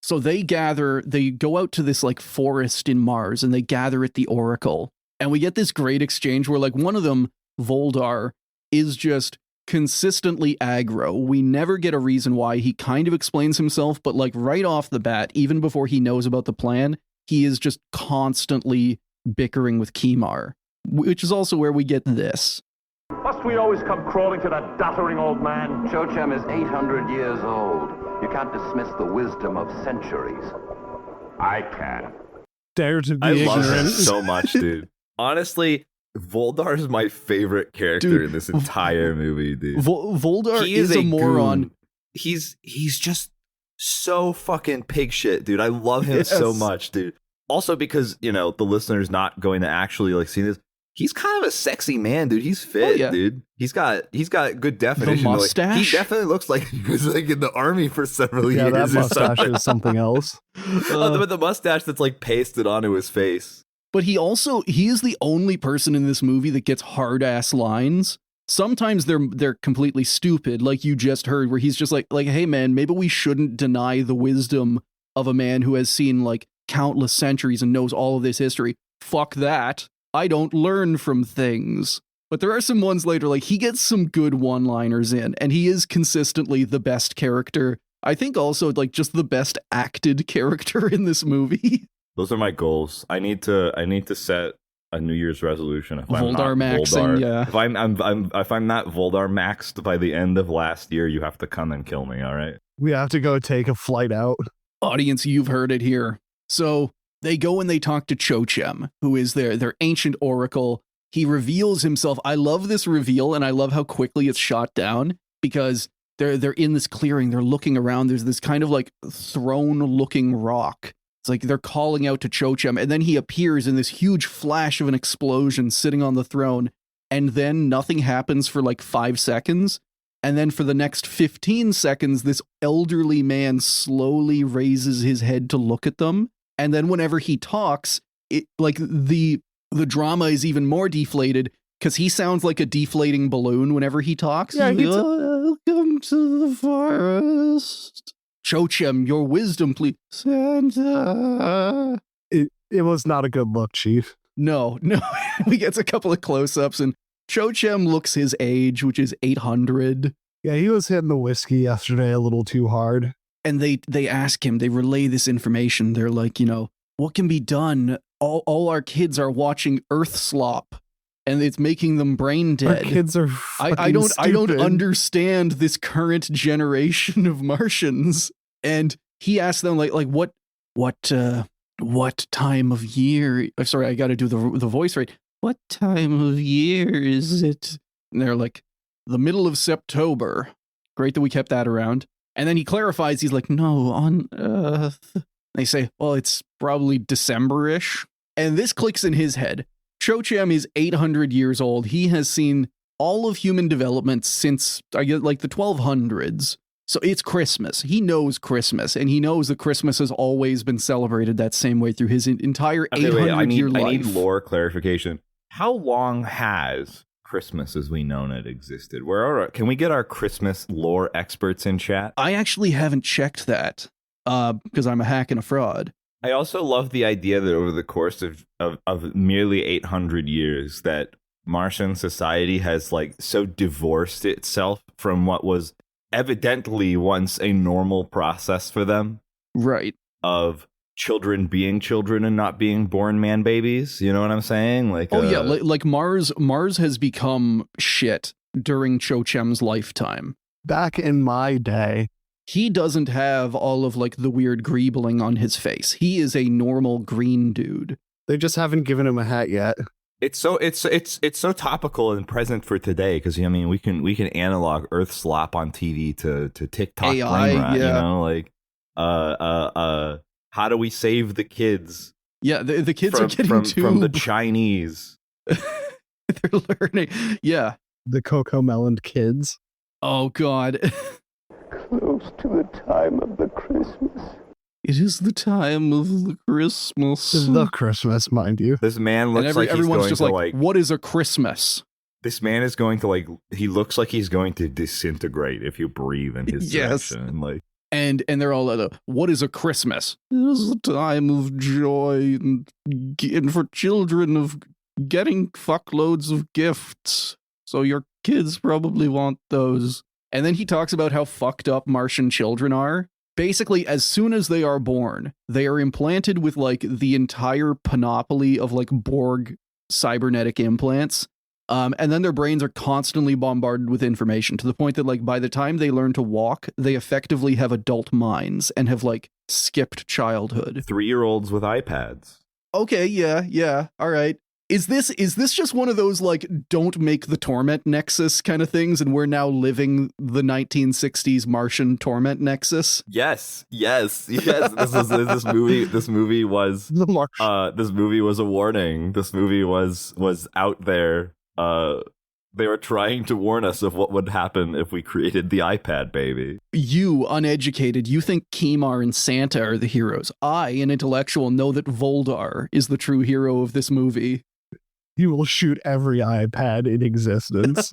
So they go out to this like forest in Mars and they gather at the Oracle. And we get this great exchange where like one of them, Voldar, is just consistently aggro. We never get a reason why. He kind of explains himself, but like right off the bat, even before he knows about the plan, he is just constantly bickering with Kimar, which is also where we get this. Must we always come crawling to that doddering old man? Cho-Cham is 800 years old. You can't dismiss the wisdom of centuries. I can. Dare to be I ignorant. love him so much, dude. Honestly, Voldar is my favorite character in this entire movie, dude. Voldar is a moron. Goon. He's just so fucking pig shit, dude. I love him so much, dude. Also because, you know, the listener's not going to actually like see this. He's kind of a sexy man, dude. He's fit, dude. He's got good definition. The mustache? Like, he definitely looks like he was like in the army for several years. Yeah, that mustache is something else. But the mustache that's like pasted onto his face. But he is the only person in this movie that gets hard ass lines. Sometimes they're completely stupid, like you just heard, where he's just like, hey man, maybe we shouldn't deny the wisdom of a man who has seen like countless centuries and knows all of this history. Fuck that. I don't learn from things. But there are some ones later, like he gets some good one-liners in, and he is consistently the best character. I think also like just the best acted character in this movie. Those are my goals. I need to set a New Year's resolution. If Voldar maxing, yeah. If I'm not Voldar maxed by the end of last year, you have to come and kill me. All right. We have to go take a flight out. Audience, you've heard it here. So they go and they talk to Cho-Cham, who is their ancient oracle. He reveals himself. I love this reveal, and I love how quickly it's shot down, because they're in this clearing. They're looking around. There's this kind of like throne-looking rock. It's like they're calling out to Cho-Cham, and then he appears in this huge flash of an explosion sitting on the throne, and then nothing happens for like 5 seconds. And then for the next 15 seconds, this elderly man slowly raises his head to look at them. And then whenever he talks, it like the drama is even more deflated, because he sounds like a deflating balloon whenever he talks. Yeah, welcome to the forest. Cho-Cham, your wisdom, please. Santa. It was not a good look, Chief. No. We get a couple of close-ups, and Cho-Cham looks his age, which is 800. Yeah, he was hitting the whiskey yesterday a little too hard. And they ask him, they relay this information. They're like, what can be done? All our kids are watching Earth Slop, and it's making them brain dead. Our kids are I don't understand this current generation of Martians. And he asked them like what time of year? Sorry, I got to do the voice right. What time of year is it? And they're like, the middle of September. Great that we kept that around. And then he clarifies, he's like, no, on Earth. They say, well, it's probably December-ish. And this clicks in his head. Cho-Cham is 800 years old. He has seen all of human development since, I guess, like the 1200s. So it's Christmas. He knows Christmas, and he knows that Christmas has always been celebrated that same way through his entire 800-year life. I need lore clarification. How long has Christmas as we know it existed? Can we get our Christmas lore experts in chat? I actually haven't checked that because I'm a hack and a fraud. I also love the idea that over the course of merely 800 years that Martian society has like so divorced itself from what was evidently once a normal process for them. Right. Of children being children and not being born man babies. You know what I'm saying? Like, like Mars has become shit during Cho-Cham's lifetime. Back in my day, he doesn't have all of like the weird greebling on his face. He is a normal green dude. They just haven't given him a hat yet. It's so topical and present for today, because I mean we can analog Earth Slop on TV to TikTok AI, brain rot, yeah. You know, like how do we save the kids? Yeah, the kids are getting from the Chinese. They're learning. Yeah, the Coco Melon kids. Oh God. Close to the time of the Christmas. It is the time of the Christmas. The Christmas, mind you. This man looks like everyone's he's just going like, to what is a Christmas? This man is going to he looks like he's going to disintegrate if you breathe in his direction. Like, And they're all what is a Christmas? It is a time of joy and for children of getting fuckloads of gifts. So your kids probably want those. And then he talks about how fucked up Martian children are. Basically, as soon as they are born, they are implanted with like the entire panoply of like Borg cybernetic implants. And then their brains are constantly bombarded with information to the point that like by the time they learn to walk, they effectively have adult minds and have like skipped childhood. 3-year-olds with iPads. Okay, yeah, all right. Is this just one of those like don't make the torment nexus kind of things, and we're now living the 1960s Martian torment nexus? Yes. This movie was The Martian. this movie was a warning. This movie was out there. They were trying to warn us of what would happen if we created the iPad baby. You, uneducated, you think Kimar and Santa are the heroes. I, an intellectual, know that Voldar is the true hero of this movie. He will shoot every iPad in existence.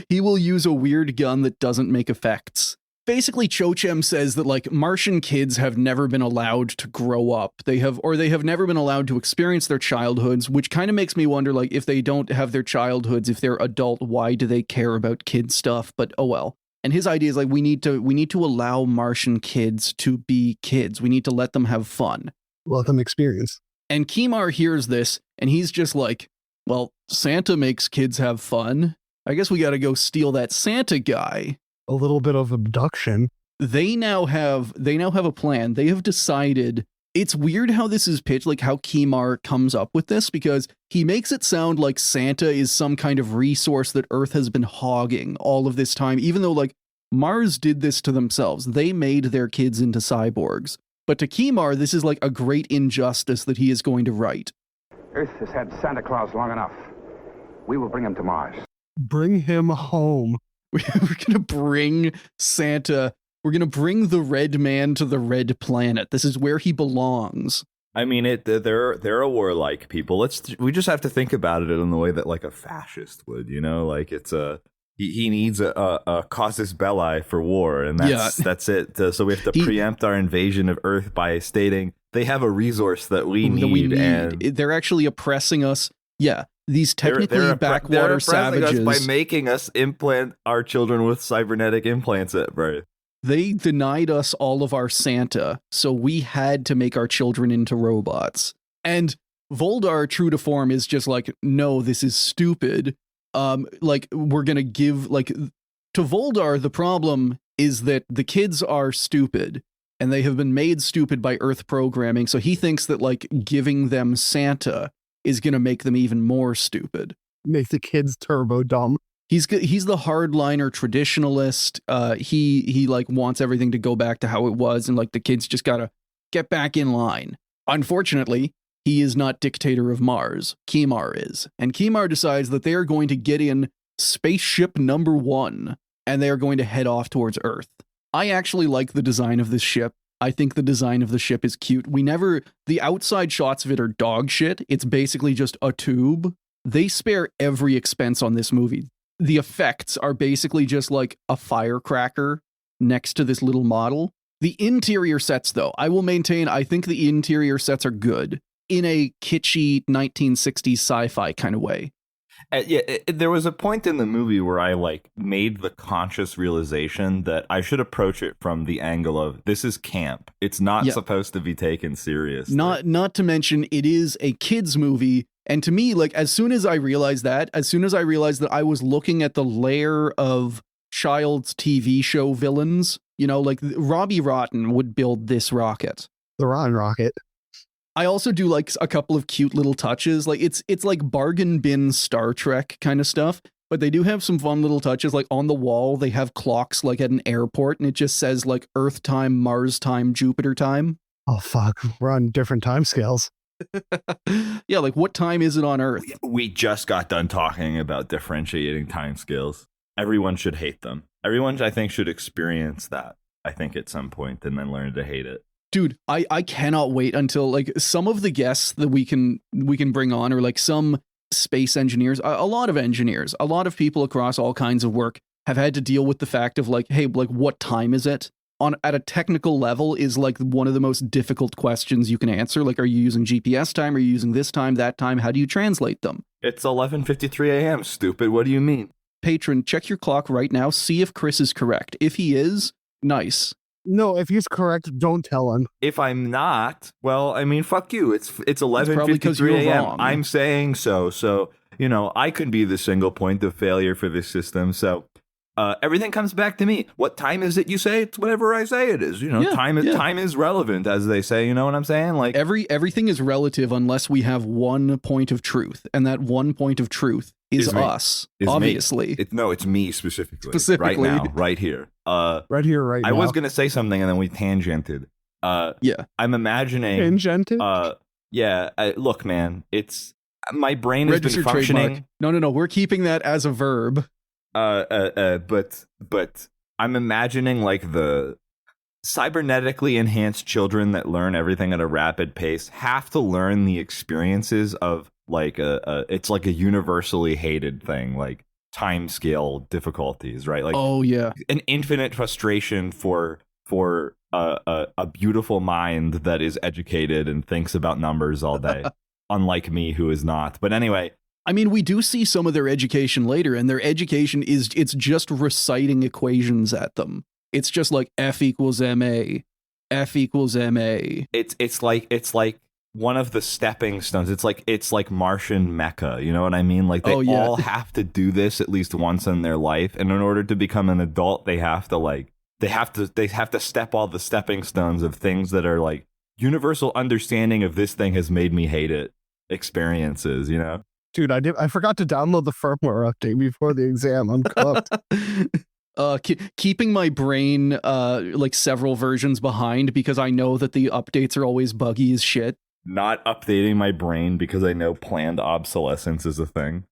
He will use a weird gun that doesn't make effects. Basically, Cho-Chem says that like Martian kids have never been allowed to grow up. They have never been allowed to experience their childhoods, which kind of makes me wonder, like, if they don't have their childhoods, if they're adult, why do they care about kid stuff? But oh well. And his idea is like we need to allow Martian kids to be kids. We need to let them have fun. Let them experience. And Kimar hears this, and he's just like, well, Santa makes kids have fun. I guess we got to go steal that Santa guy. A little bit of abduction. They now have a plan. They have decided. It's weird how this is pitched, like how Kimar comes up with this, because he makes it sound like Santa is some kind of resource that Earth has been hogging all of this time, even though like Mars did this to themselves. They made their kids into cyborgs. But to Kimar, this is like a great injustice that he is going to right. Earth has had Santa Claus long enough. We will bring him to Mars. Bring him home. We're going to bring Santa. We're going to bring the red man to the red planet. This is where he belongs. I mean, they're a warlike people. We just have to think about it in the way that like a fascist would, you know, like it's he needs a casus belli for war, and that's it. So we have to preempt our invasion of Earth by stating they have a resource that we need. And they're actually oppressing us. Yeah. These technically backwater savages. Us by making us implant our children with cybernetic implants at birth. They denied us all of our Santa, so we had to make our children into robots. And Voldar, true to form, is just like, no, this is stupid. Like, we're gonna give, like, to Voldar, the problem is that the kids are stupid, and they have been made stupid by Earth programming, so he thinks that, like, giving them Santa is going to make them even more stupid. Make the kids turbo dumb. He's the hardliner traditionalist. He like wants everything to go back to how it was, and like the kids just gotta get back in line. Unfortunately, he is not dictator of Mars. Kimar is. And Kimar decides that they are going to get in spaceship number 1, and they are going to head off towards Earth. I actually like the design of this ship. I think the design of the ship is cute. The outside shots of it are dog shit. It's basically just a tube. They spare every expense on this movie. The effects are basically just like a firecracker next to this little model. The interior sets, though, I will maintain, I think the interior sets are good in a kitschy 1960s sci-fi kind of way. There was a point in the movie where I like made the conscious realization that I should approach it from the angle of this is camp. It's not supposed to be taken seriously. Not to mention it is a kids movie, and to me, like as soon as I realized that I was looking at the layer of child's TV show villains, you know, like Robbie Rotten would build this rocket. The Ron rocket. I also do like a couple of cute little touches. Like it's like bargain bin Star Trek kind of stuff, but they do have some fun little touches. Like on the wall, they have clocks like at an airport, and it just says like Earth time, Mars time, Jupiter time. Oh fuck, we're on different time scales. Yeah, like what time is it on Earth? We just got done talking about differentiating time scales. Everyone should hate them. Everyone, I think, should experience that, I think, at some point, and then learn to hate it. Dude, I cannot wait until like some of the guests that we can bring on are like some space engineers, a lot of people across all kinds of work have had to deal with the fact of like, hey, like what time is it? on at a technical level is like one of the most difficult questions you can answer. Like, are you using GPS time? Are you using this time, that time? How do you translate them? It's 11:53 a.m., stupid. What do you mean? Patron, check your clock right now. See if Chris is correct. If he is, nice. No, if he's correct, don't tell him. If I'm not, well, I mean, fuck you. It's probably 'cause you're 11:53 a.m. wrong. I'm saying so. So, you know, I could be the single point of failure for this system. So, everything comes back to me. What time is it? You say it's whatever I say it is. You know, time is relevant, as they say. You know what I'm saying? Like everything is relative unless we have one point of truth, and that one point of truth is us. Obviously, it's me specifically. Right now, right here. Right here, right now. I was gonna say something, and then we tangented. I'm imagining Tangented. Look, man, it's my brain has Registered been functioning. Trademark. No, we're keeping that as a verb. But I'm imagining like the cybernetically enhanced children that learn everything at a rapid pace have to learn the experiences of like it's like a universally hated thing, like time scale difficulties, right? Like, oh yeah, an infinite frustration for a beautiful mind that is educated and thinks about numbers all day, unlike me, who is not. But anyway. I mean, we do see some of their education later, and their education it's just reciting equations at them. It's just like F equals ma, F equals ma. It's like one of the stepping stones. It's like Martian Mecca. You know what I mean? Like they all have to do this at least once in their life, and in order to become an adult, they have to step all the stepping stones of things that are like universal understanding of this thing has made me hate it experiences. You know. Dude, I forgot to download the firmware update before the exam. I'm cooked. Keeping my brain like several versions behind because I know that the updates are always buggy as shit. Not updating my brain because I know planned obsolescence is a thing.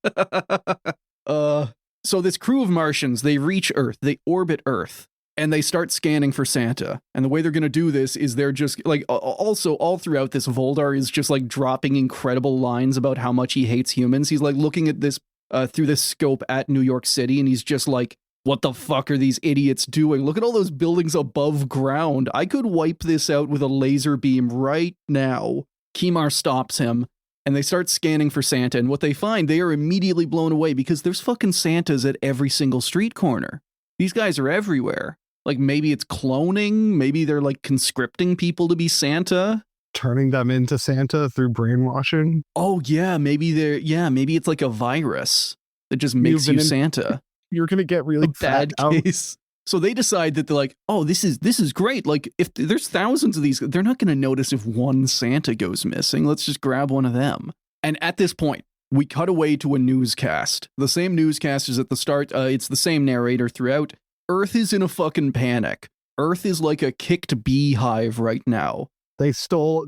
So this crew of Martians, they reach Earth, they orbit Earth, and they start scanning for Santa. And the way they're going to do this is they're just like, also all throughout this, Voldar is just like dropping incredible lines about how much he hates humans. He's like looking at this through this scope at New York City, and he's just like, what the fuck are these idiots doing? Look at all those buildings above ground. I could wipe this out with a laser beam right now. Kimar stops him, and they start scanning for Santa. And what they find, they are immediately blown away because there's fucking Santas at every single street corner. These guys are everywhere. Like, maybe it's cloning. Maybe they're, like, conscripting people to be Santa. Turning them into Santa through brainwashing. Oh, yeah. Maybe it's like a virus that just makes you Santa. You're going to get really bad case. So they decide that they're like, oh, this is great. Like, if there's thousands of these, they're not going to notice if one Santa goes missing. Let's just grab one of them. And at this point, we cut away to a newscast. The same newscast as at the start. It's the same narrator throughout. Earth is in a fucking panic. Earth is like a kicked beehive right now. They stole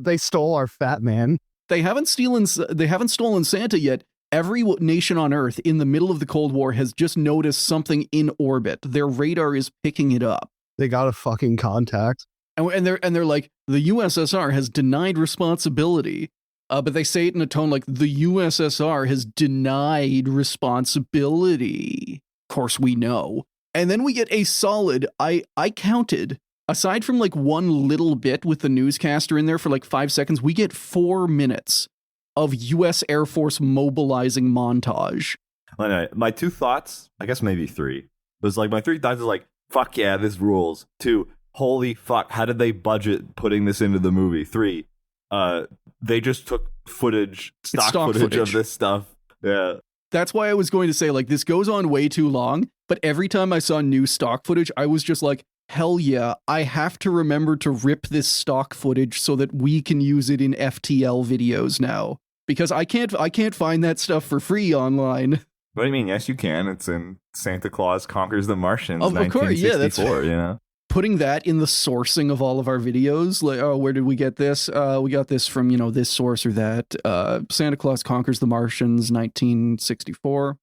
our fat man. They haven't stolen Santa yet. Every nation on Earth in the middle of the Cold War has just noticed something in orbit. Their radar is picking it up. They got a fucking contact. And they're like, the USSR has denied responsibility. But they say it in a tone like, the USSR has denied responsibility. Of course we know. And then we get a solid, I counted, aside from like one little bit with the newscaster in there for like 5 seconds, we get 4 minutes of U.S. Air Force mobilizing montage. Anyway, my two thoughts, I guess maybe three, was like my three thoughts is like, fuck yeah, this rules. 2, holy fuck, how did they budget putting this into the movie? 3, they just took stock footage of this stuff. Yeah. That's why I was going to say, like, this goes on way too long, but every time I saw new stock footage, I was just like, hell yeah, I have to remember to rip this stock footage so that we can use it in FTL videos now. Because I can't find that stuff for free online. What do you mean? Yes, you can. It's in Santa Claus Conquers the Martians, of 1964, course, yeah, you know? Putting that in the sourcing of all of our videos, like, oh, where did we get this? We got this from, this source or that. Santa Claus Conquers the Martians, 1964.